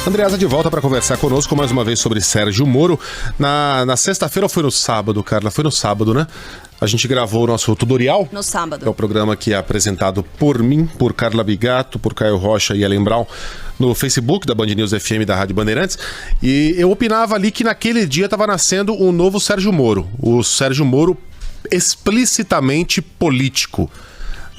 Andreasa de volta para conversar conosco mais uma vez sobre Sérgio Moro. Na sexta-feira ou foi no sábado, Carla? Foi no sábado, né? A gente gravou o nosso tutorial. No sábado. É o programa que é apresentado por mim, por Carla Bigato, por Caio Rocha e Ellen Brown no Facebook da Band News FM da Rádio Bandeirantes. E eu opinava ali que naquele dia estava nascendo um novo Sérgio Moro. O Sérgio Moro explicitamente político.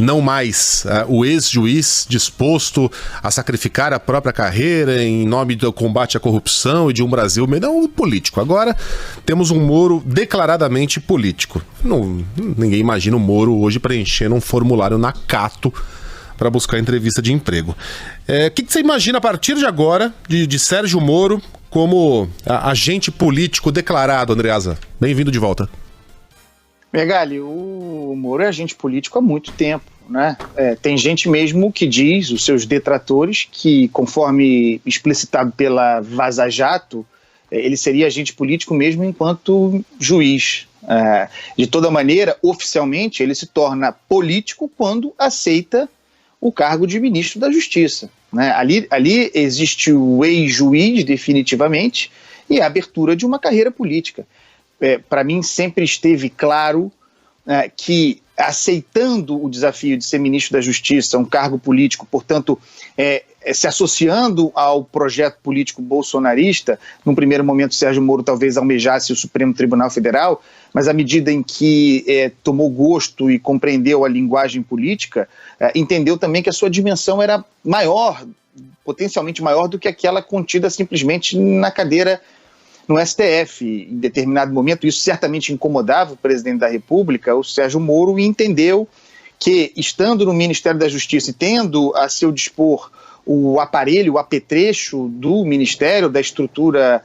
Não mais o ex-juiz disposto a sacrificar a própria carreira em nome do combate à corrupção e de um Brasil não político. Agora temos um Moro declaradamente político. Ninguém imagina o Moro hoje preenchendo um formulário na Cato para buscar entrevista de emprego. O que você imagina a partir de agora de Sérgio Moro como agente político declarado, Andreasa? Bem-vindo de volta. Megali, o Moro é agente político há muito tempo, né? Tem gente mesmo que diz, os seus detratores, que conforme explicitado pela Vaza Jato, ele seria agente político mesmo enquanto juiz. De toda maneira, oficialmente, ele se torna político quando aceita o cargo de ministro da Justiça, né? Ali existe o ex-juiz definitivamente e a abertura de uma carreira política. Para mim sempre esteve claro que aceitando o desafio de ser ministro da Justiça, um cargo político, portanto, se associando ao projeto político bolsonarista, num primeiro momento Sérgio Moro talvez almejasse o Supremo Tribunal Federal, mas à medida em que tomou gosto e compreendeu a linguagem política, entendeu também que a sua dimensão era maior, potencialmente maior do que aquela contida simplesmente na cadeira no STF. Em determinado momento, isso certamente incomodava o presidente da República, o Sérgio Moro, e entendeu que, estando no Ministério da Justiça e tendo a seu dispor o aparelho, o apetrecho do Ministério, da estrutura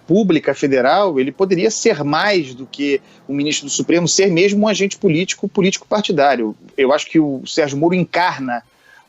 pública federal, ele poderia ser mais do que o ministro do Supremo, ser mesmo um agente político partidário. Eu acho que o Sérgio Moro encarna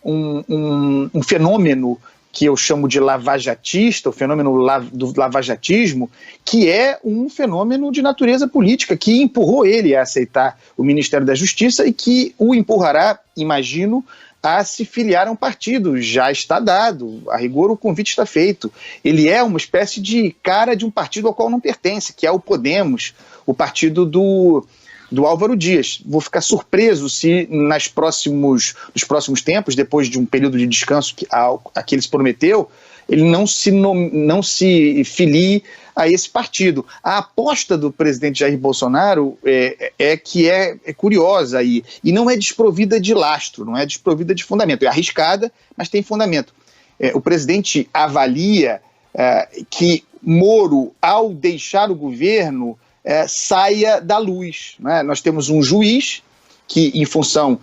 um fenômeno que eu chamo de lavajatista, o fenômeno do lavajatismo, que é um fenômeno de natureza política, que empurrou ele a aceitar o Ministério da Justiça e que o empurrará, imagino, a se filiar a um partido. Já está dado, a rigor o convite está feito. Ele é uma espécie de cara de um partido ao qual não pertence, que é o Podemos, o partido do Álvaro Dias. Vou ficar surpreso se nos próximos tempos, depois de um período de descanso a que ele se prometeu, ele não se filie a esse partido. A aposta do presidente Jair Bolsonaro é curiosa e não é desprovida de lastro, não é desprovida de fundamento. É arriscada, mas tem fundamento. O presidente avalia que Moro, ao deixar o governo, saia da luz, né? Nós temos um juiz que, em função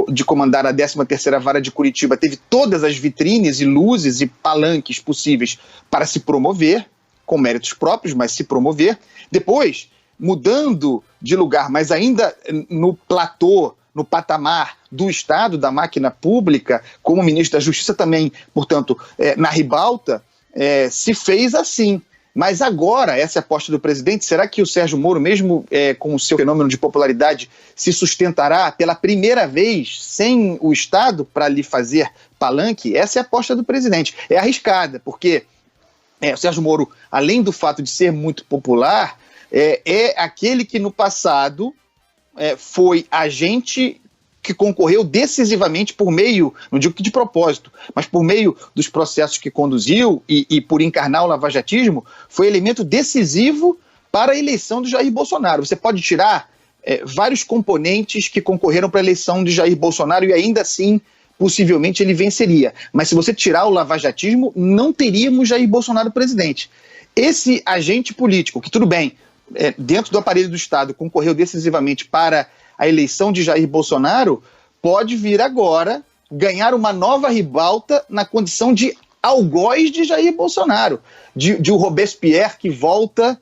de comandar a 13ª Vara de Curitiba, teve todas as vitrines e luzes e palanques possíveis para se promover, com méritos próprios, mas se promover. Depois, mudando de lugar, mas ainda no platô, no patamar do Estado, da máquina pública, como ministro da Justiça também, portanto, na ribalta, se fez assim. Mas agora, essa é a aposta do presidente, será que o Sérgio Moro, mesmo com o seu fenômeno de popularidade, se sustentará pela primeira vez sem o Estado para lhe fazer palanque? Essa é a aposta do presidente. É arriscada, porque o Sérgio Moro, além do fato de ser muito popular, é aquele que no passado foi agente que concorreu decisivamente por meio, não digo que de propósito, mas por meio dos processos que conduziu e por encarnar o lavajatismo, foi elemento decisivo para a eleição do Jair Bolsonaro. Você pode tirar vários componentes que concorreram para a eleição de Jair Bolsonaro e ainda assim, possivelmente, ele venceria. Mas se você tirar o lavajatismo, não teríamos Jair Bolsonaro presidente. Esse agente político, que tudo bem, dentro do aparelho do Estado, concorreu decisivamente para a eleição de Jair Bolsonaro, pode vir agora ganhar uma nova ribalta na condição de algoz de Jair Bolsonaro, de o Robespierre que volta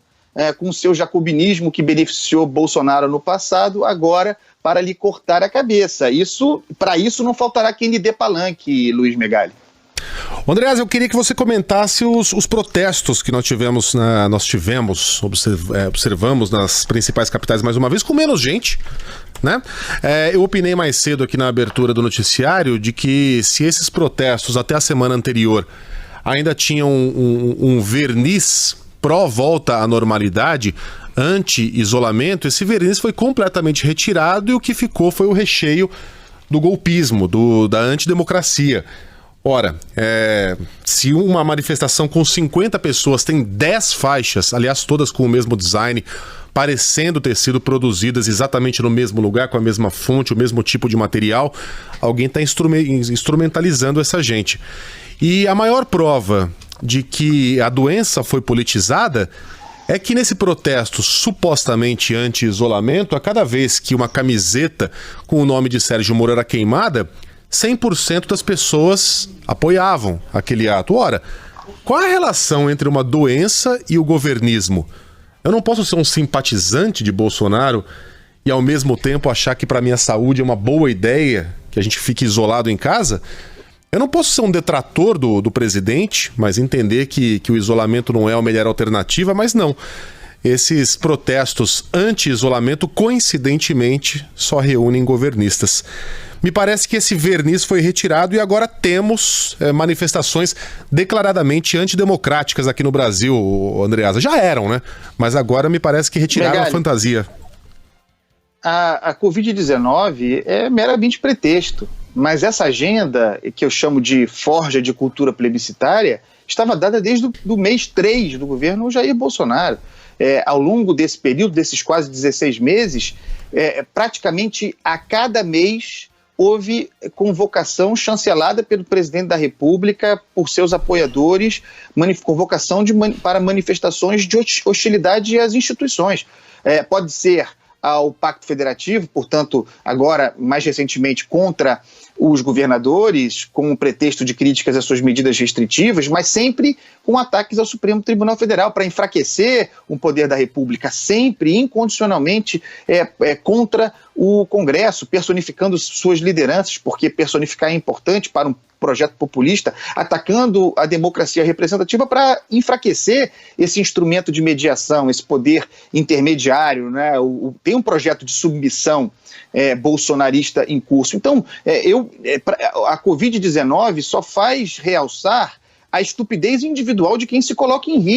com o seu jacobinismo que beneficiou Bolsonaro no passado, agora para lhe cortar a cabeça. Para isso não faltará quem lhe dê palanque, Luiz Megali. Andreasa, eu queria que você comentasse os protestos que nós observamos nas principais capitais mais uma vez, com menos gente, né? Eu opinei mais cedo aqui na abertura do noticiário de que se esses protestos até a semana anterior ainda tinha um verniz pró-volta à normalidade, anti-isolamento. Esse verniz foi completamente retirado e o que ficou foi o recheio do golpismo, da antidemocracia. Ora, se uma manifestação com 50 pessoas tem 10 faixas, aliás, todas com o mesmo design, parecendo ter sido produzidas exatamente no mesmo lugar, com a mesma fonte, o mesmo tipo de material, alguém está instrumentalizando essa gente. E a maior prova de que a doença foi politizada é que nesse protesto supostamente anti-isolamento, a cada vez que uma camiseta com o nome de Sérgio Moro era queimada, 100% das pessoas apoiavam aquele ato. Ora, qual a relação entre uma doença e o governismo? Eu não posso ser um simpatizante de Bolsonaro e ao mesmo tempo achar que para minha saúde é uma boa ideia que a gente fique isolado em casa? Eu não posso ser um detrator do presidente, mas entender que o isolamento não é a melhor alternativa, mas não. Esses protestos anti-isolamento, coincidentemente, só reúnem governistas. Me parece que esse verniz foi retirado e agora temos manifestações declaradamente antidemocráticas aqui no Brasil, Andreasa. Já eram, né? Mas agora me parece que retiraram a fantasia. A Covid-19 é meramente pretexto, mas essa agenda, que eu chamo de forja de cultura plebiscitária, estava dada desde o mês 3 do governo Jair Bolsonaro. Ao longo desse período, desses quase 16 meses, praticamente a cada mês houve convocação chancelada pelo presidente da República por seus apoiadores, convocação para manifestações de hostilidade às instituições. Pode ser ao Pacto Federativo, portanto, agora, mais recentemente, contra os governadores, com o pretexto de críticas às suas medidas restritivas, mas sempre com ataques ao Supremo Tribunal Federal para enfraquecer o poder da República, sempre incondicionalmente contra o Congresso, personificando suas lideranças, porque personificar é importante para um projeto populista, atacando a democracia representativa para enfraquecer esse instrumento de mediação, esse poder intermediário, né? Tem um projeto de submissão bolsonarista em curso. Então, a Covid-19 só faz realçar a estupidez individual de quem se coloca em risco.